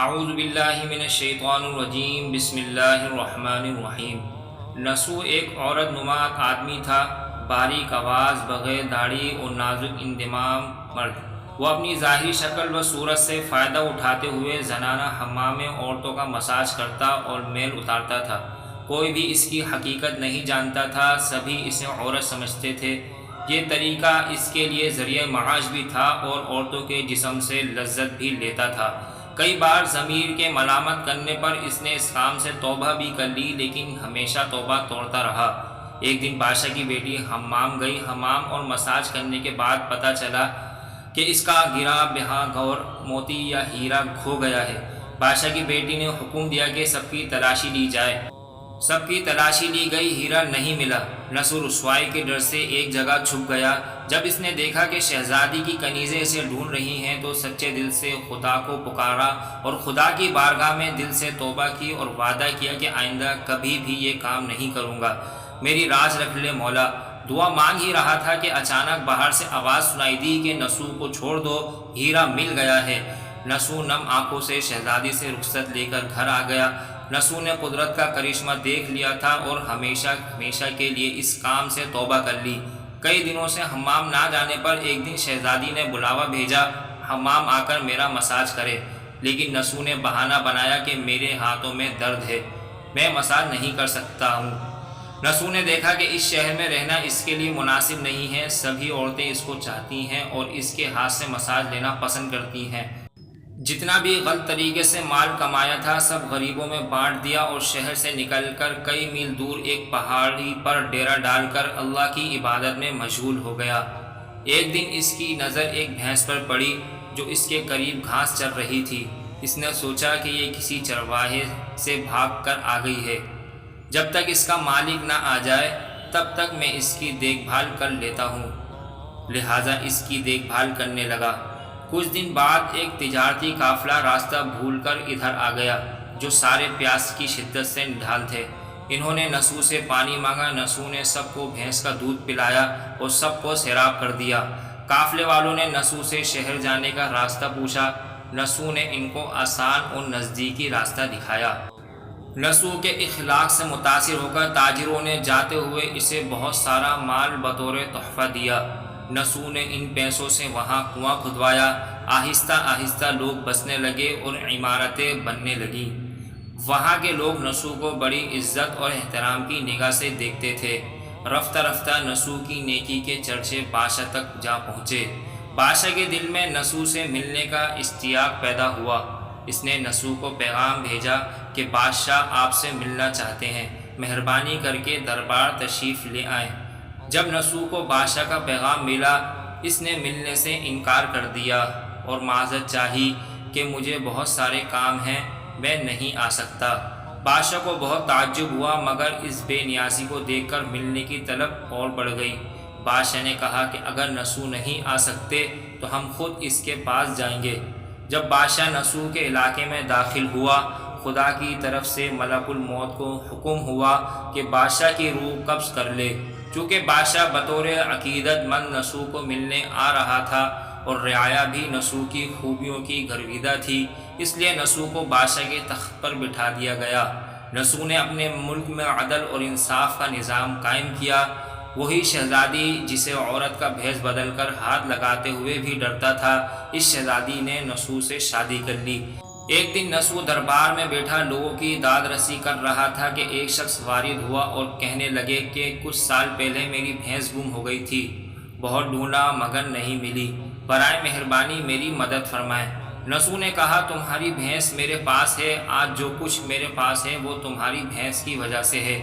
اعوذ باللہ من الشیطان الرجیم، بسم اللہ الرحمن الرحیم۔ نسو ایک عورت نما آدمی تھا، باریک آواز، بغیر داڑھی اور نازک اندمام مرد۔ وہ اپنی ظاہری شکل و صورت سے فائدہ اٹھاتے ہوئے زنانہ حمام میں عورتوں کا مساج کرتا اور میل اتارتا تھا۔ کوئی بھی اس کی حقیقت نہیں جانتا تھا، سبھی اسے عورت سمجھتے تھے۔ یہ طریقہ اس کے لیے ذریعہ معاش بھی تھا اور عورتوں کے جسم سے لذت بھی لیتا تھا۔ کئی بار ضمیر کے ملامت کرنے پر اس نے اس کام سے توبہ بھی کر لی، لیکن ہمیشہ توبہ توڑتا رہا۔ ایک دن بادشاہ کی بیٹی حمام گئی۔ حمام اور مساج کرنے کے بعد پتہ چلا کہ اس کا گرا بہا گور موتی یا ہیرا کھو گیا ہے۔ بادشاہ کی بیٹی نے حکم دیا کہ سب کی تلاشی لی جائے۔ سب کی تلاشی لی گئی، ہیرا نہیں ملا۔ نسو رسوائی کے ڈر سے ایک جگہ چھپ گیا۔ جب اس نے دیکھا کہ شہزادی کی کنیزیں اسے ڈھونڈ رہی ہیں تو سچے دل سے خدا کو پکارا اور خدا کی بارگاہ میں دل سے توبہ کی اور وعدہ کیا کہ آئندہ کبھی بھی یہ کام نہیں کروں گا، میری راز رکھ لے مولا۔ دعا مانگ ہی رہا تھا کہ اچانک باہر سے آواز سنائی دی کہ نسو کو چھوڑ دو، ہیرا مل گیا ہے۔ نسو نم آنکھوں سے شہزادی سے رخصت لے کر گھر آ گیا۔ نسو نے قدرت کا کرشمہ دیکھ لیا تھا اور ہمیشہ کے لیے اس کام سے توبہ کر لی۔ کئی دنوں سے حمام نہ جانے پر ایک دن شہزادی نے بلاوا بھیجا، حمام آ کر میرا مساج کرے، لیکن نسو نے بہانہ بنایا کہ میرے ہاتھوں میں درد ہے، میں مساج نہیں کر سکتا ہوں۔ نسو نے دیکھا کہ اس شہر میں رہنا اس کے لیے مناسب نہیں ہے، سبھی عورتیں اس کو چاہتی ہیں اور اس کے ہاتھ سے مساج لینا پسند کرتی ہیں۔ جتنا بھی غلط طریقے سے مال کمایا تھا سب غریبوں میں بانٹ دیا اور شہر سے نکل کر کئی میل دور ایک پہاڑی پر ڈیرا ڈال کر اللہ کی عبادت میں مشغول ہو گیا۔ ایک دن اس کی نظر ایک بھینس پر پڑی جو اس کے قریب گھاس چر رہی تھی۔ اس نے سوچا کہ یہ کسی چرواہے سے بھاگ کر آ گئی ہے، جب تک اس کا مالک نہ آ جائے تب تک میں اس کی دیکھ بھال کر لیتا ہوں، لہٰذا اس کی دیکھ بھال کرنے لگا۔ کچھ دن بعد ایک تجارتی قافلہ راستہ بھول کر ادھر آ گیا جو سارے پیاس کی شدت سے نڈھال تھے۔ انہوں نے نسو سے پانی مانگا، نسو نے سب کو بھینس کا دودھ پلایا اور سب کو سیراب کر دیا۔ قافلے والوں نے نسو سے شہر جانے کا راستہ پوچھا، نسو نے ان کو آسان اور نزدیکی راستہ دکھایا۔ نسو کے اخلاق سے متاثر ہو کر تاجروں نے جاتے ہوئے اسے بہت سارا مال بطور تحفہ دیا۔ نسو نے ان پیسوں سے وہاں کنواں کھدوایا۔ آہستہ آہستہ لوگ بسنے لگے اور عمارتیں بننے لگیں۔ وہاں کے لوگ نسو کو بڑی عزت اور احترام کی نگاہ سے دیکھتے تھے۔ رفتہ رفتہ نسو کی نیکی کے چرچے بادشاہ تک جا پہنچے۔ بادشاہ کے دل میں نسو سے ملنے کا اشتیاق پیدا ہوا۔ اس نے نسو کو پیغام بھیجا کہ بادشاہ آپ سے ملنا چاہتے ہیں، مہربانی کر کے دربار تشریف لے آئیں۔ جب نسو کو بادشاہ کا پیغام ملا اس نے ملنے سے انکار کر دیا اور معذرت چاہی کہ مجھے بہت سارے کام ہیں، میں نہیں آ سکتا۔ بادشاہ کو بہت تعجب ہوا مگر اس بے نیازی کو دیکھ کر ملنے کی طلب اور بڑھ گئی۔ بادشاہ نے کہا کہ اگر نسو نہیں آ سکتے تو ہم خود اس کے پاس جائیں گے۔ جب بادشاہ نسو کے علاقے میں داخل ہوا خدا کی طرف سے ملک الموت کو حکم ہوا کہ بادشاہ کی روح قبض کر لے۔ چونکہ بادشاہ بطور عقیدت مند نسو کو ملنے آ رہا تھا اور رعایا بھی نسو کی خوبیوں کی گرویدہ تھی، اس لیے نسو کو بادشاہ کے تخت پر بٹھا دیا گیا۔ نسو نے اپنے ملک میں عدل اور انصاف کا نظام قائم کیا۔ وہی شہزادی جسے عورت کا بھیس بدل کر ہاتھ لگاتے ہوئے بھی ڈرتا تھا، اس شہزادی نے نسو سے شادی کر لی۔ ایک دن نسو دربار میں بیٹھا لوگوں کی داد رسی کر رہا تھا کہ ایک شخص وارد ہوا اور کہنے لگے کہ کچھ سال پہلے میری بھینس گم ہو گئی تھی، بہت ڈھونڈا مگر نہیں ملی، برائے مہربانی میری مدد فرمائیں۔ نسو نے کہا تمہاری بھینس میرے پاس ہے، آج جو کچھ میرے پاس ہے وہ تمہاری بھینس کی وجہ سے ہے۔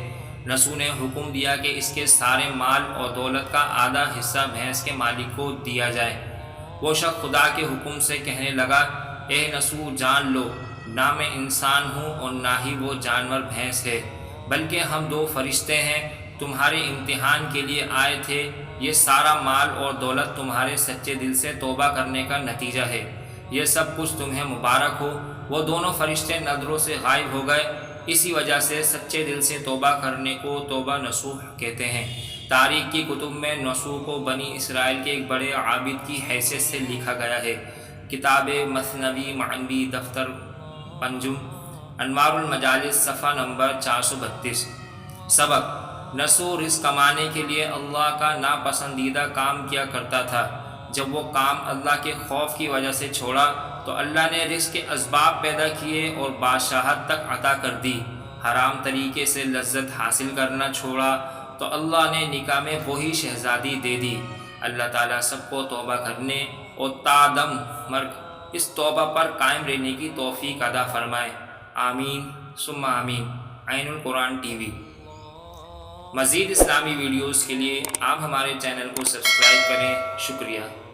نسو نے حکم دیا کہ اس کے سارے مال اور دولت کا آدھا حصہ بھینس کے مالک کو دیا جائے۔ وہ شخص خدا کے حکم سے کہنے لگا، اے نسو جان لو، نہ میں انسان ہوں اور نہ ہی وہ جانور بھینس ہے، بلکہ ہم دو فرشتے ہیں، تمہارے امتحان کے لیے آئے تھے۔ یہ سارا مال اور دولت تمہارے سچے دل سے توبہ کرنے کا نتیجہ ہے، یہ سب کچھ تمہیں مبارک ہو۔ وہ دونوں فرشتے نظروں سے غائب ہو گئے۔ اسی وجہ سے سچے دل سے توبہ کرنے کو توبہ نصوح کہتے ہیں۔ تاریخ کی کتب میں نسو کو بنی اسرائیل کے ایک بڑے عابد کی حیثیت سے لکھا گیا ہے۔ کتاب مثنوی معنوی دفتر پنجم انوار المجالس صفحہ نمبر 432۔ سبق: نسو رزق کمانے کے لیے اللہ کا ناپسندیدہ کام کیا کرتا تھا۔ جب وہ کام اللہ کے خوف کی وجہ سے چھوڑا تو اللہ نے رزق کے اسباب پیدا کیے اور بادشاہت تک عطا کر دی۔ حرام طریقے سے لذت حاصل کرنا چھوڑا تو اللہ نے نکاح میں وہی شہزادی دے دی۔ اللہ تعالیٰ سب کو توبہ کرنے اور تادم مرگ اس توبہ پر قائم رہنے کی توفیق عطا فرمائے۔ آمین ثم آمین۔ عین القرآن ٹی وی۔ مزید اسلامی ویڈیوز کے لیے آپ ہمارے چینل کو سبسکرائب کریں۔ شکریہ۔